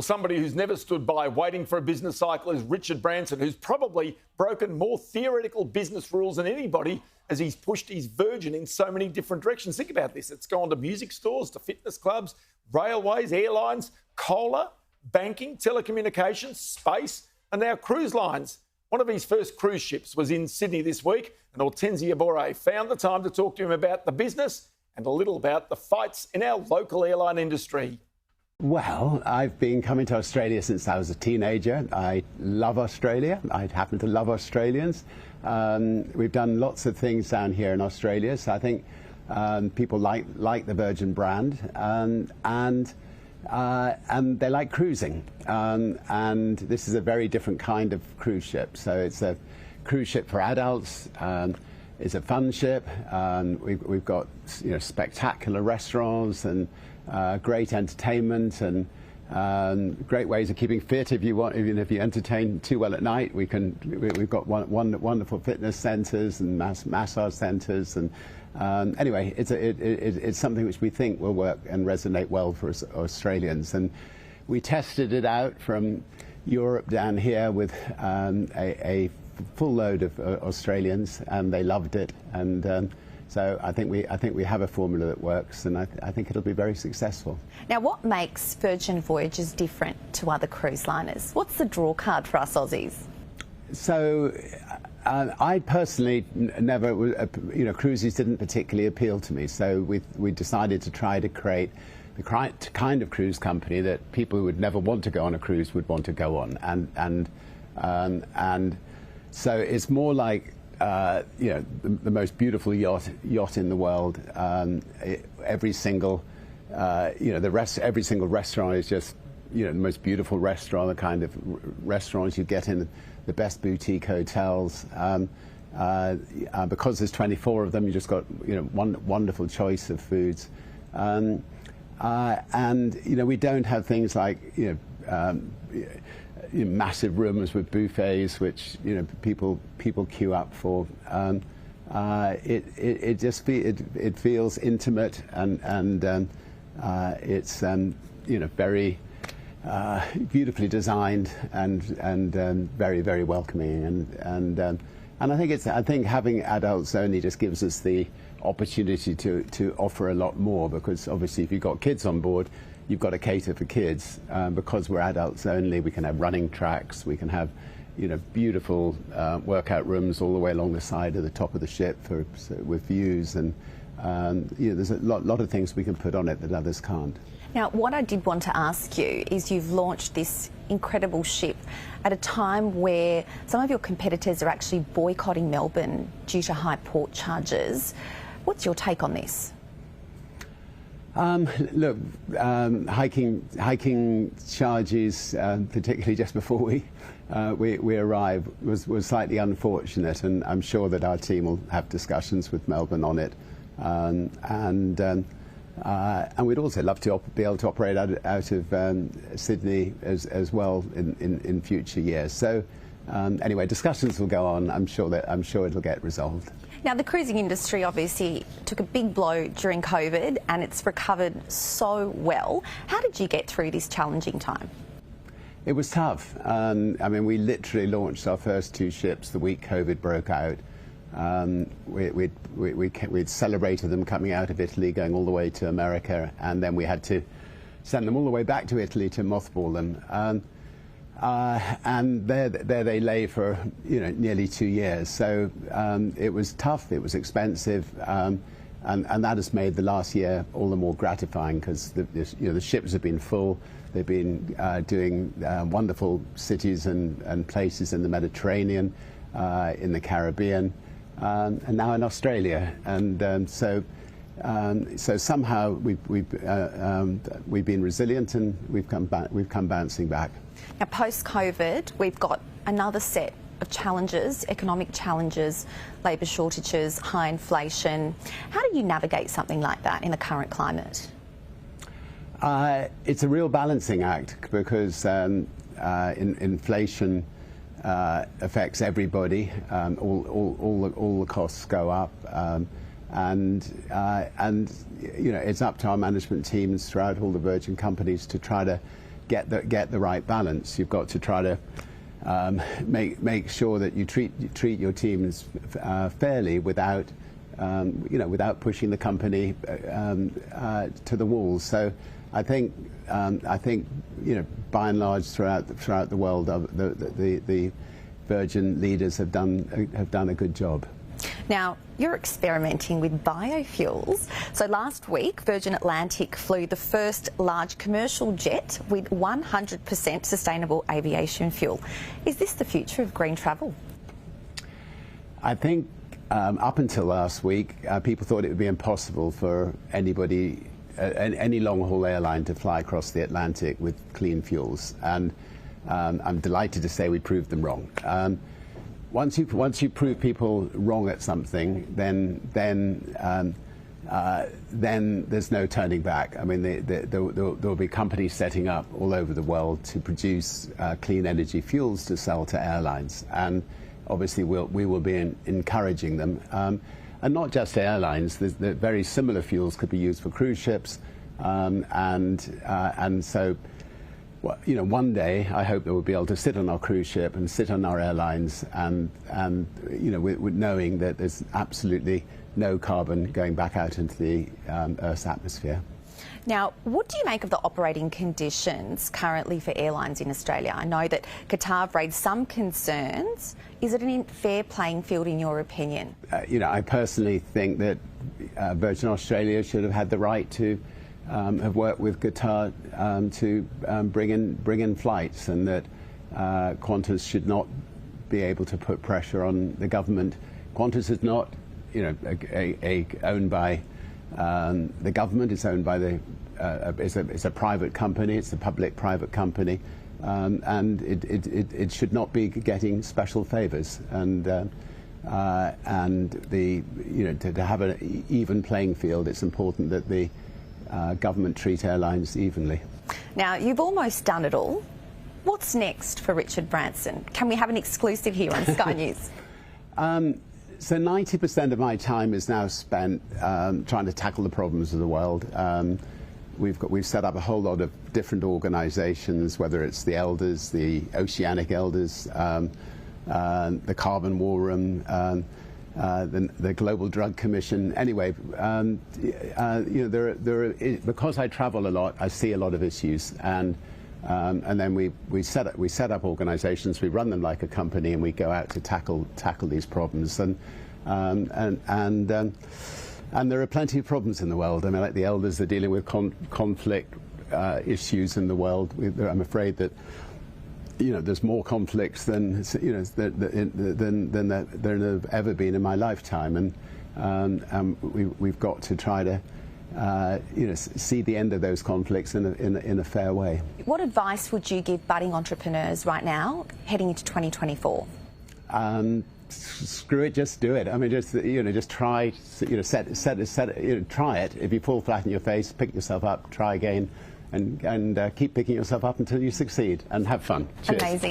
Well, somebody who's never stood by waiting for a business cycle is Richard Branson, who's probably broken more theoretical business rules than anybody as he's pushed his Virgin in so many different directions. Think about this. It's gone to music stores, to fitness clubs, railways, airlines, cola, banking, telecommunications, space, and now cruise lines. One of his first cruise ships was in Sydney this week, and Ortenzia Borre found the time to talk to him about the business and a little about the fights in our local airline industry. Well, I've been coming to Australia since I was a teenager. I love Australia. I happen to love Australians. We've done lots of things down here in Australia, so I think people like the Virgin brand, and they like cruising. And this is a very different kind of cruise ship. So it's a cruise ship for adults. It's a fun ship. We've got spectacular restaurants and great entertainment and great ways of keeping fit if you want. Even if you entertain too well at night, we've got wonderful fitness centres and massage centres. And anyway, it's something which we think will work and resonate well for us Australians. And we tested it out from Europe down here with a full load of Australians, and they loved it. And so I think we have a formula that works, and I think it'll be very successful. Now, what makes Virgin Voyages different to other cruise liners? What's the draw card for us Aussies? So I personally never, cruises didn't particularly appeal to me. So we decided to try to create the kind of cruise company that people who would never want to go on a cruise would want to go on, and so it's more like the most beautiful yacht in the world. Every single every single restaurant is just the most beautiful restaurant, the kind of restaurants you get in the best boutique hotels. Because there's 24 of them, you just got wonderful choice of foods. And we don't have things like massive rooms with buffets, which people queue up for. It feels intimate, and it's very beautifully designed and very, very welcoming. And I think having adults only just gives us the opportunity to offer a lot more, because obviously if you've got kids on board, you've got to cater for kids. Because we're adults only, we can have running tracks, we can have beautiful workout rooms all the way along the side of the top of the ship with views, and there's a lot of things we can put on it that others can't. Now, what I did want to ask you is, you've launched this incredible ship at a time where some of your competitors are actually boycotting Melbourne due to high port charges. What's your take on this? Look, hiking charges, particularly just before we arrived, was slightly unfortunate, and I'm sure that our team will have discussions with Melbourne on it. And we'd also love to be able to operate out of Sydney as well in future years. So anyway, discussions will go on. I'm sure it'll get resolved. Now, the cruising industry obviously took a big blow during COVID, and it's recovered so well. How did you get through this challenging time? It was tough. I mean, we literally launched our first two ships the week COVID broke out. We'd celebrated them coming out of Italy, going all the way to America, and then we had to send them all the way back to Italy to mothball them. And there they lay for nearly 2 years. So it was tough, it was expensive, and that has made the last year all the more gratifying, because the ships have been full. They've been doing wonderful cities and places in the Mediterranean, in the Caribbean, and now in Australia. And so somehow we've been resilient, and we've come bouncing back. Now, post-COVID, we've got another set of challenges, economic challenges, labour shortages, high inflation. How do you navigate something like that in the current climate? It's a real balancing act, because inflation affects everybody. All the costs go up, and it's up to our management teams throughout all the Virgin companies to try to get the right balance. You've got to try to make sure that you treat your teams fairly without without pushing the company to the walls. So I think by and large throughout the world, the Virgin leaders have done a good job. Now, you're experimenting with biofuels. So last week, Virgin Atlantic flew the first large commercial jet with 100% sustainable aviation fuel. Is this the future of green travel? I think up until last week, people thought it would be impossible for anybody, any long-haul airline, to fly across the Atlantic with clean fuels. And I'm delighted to say we proved them wrong. Once you prove people wrong at something, then there's no turning back. I mean, there will be companies setting up all over the world to produce clean energy fuels to sell to airlines, and obviously we will be encouraging them. And not just airlines. The very similar fuels could be used for cruise ships, and so. Well, one day I hope that we'll be able to sit on our cruise ship and sit on our airlines, and with knowing that there's absolutely no carbon going back out into the Earth's atmosphere. Now, what do you make of the operating conditions currently for airlines in Australia? I know that Qatar have raised some concerns. Is it a fair playing field in your opinion? I personally think that Virgin Australia should have had the right to have worked with Qatar to bring in flights, and that Qantas should not be able to put pressure on the government. Qantas is not, owned by the government. It's owned by it's a private company. It's a public-private company, and it should not be getting special favours. And to have an even playing field, it's important that the government treat airlines evenly. Now, you've almost done it all. What's next for Richard Branson? Can we have an exclusive here on Sky News? So 90% of my time is now spent trying to tackle the problems of the world. We've set up a whole lot of different organisations, whether it's the Elders, the Oceanic Elders, the Carbon War Room, the Global Drug Commission. Anyway, because I travel a lot, I see a lot of issues, and then we set up organisations, we run them like a company, and we go out to tackle these problems. And there are plenty of problems in the world. I mean, like the Elders are dealing with conflict issues in the world. I'm afraid that there's more conflicts than there have ever been in my lifetime, and we've got to try to see the end of those conflicts in a fair way. What advice would you give budding entrepreneurs right now, heading into 2024? Screw it, just do it. I mean, just try. Try it. If you fall flat on your face, pick yourself up, try again. And keep picking yourself up until you succeed, and have fun. Cheers. Amazing.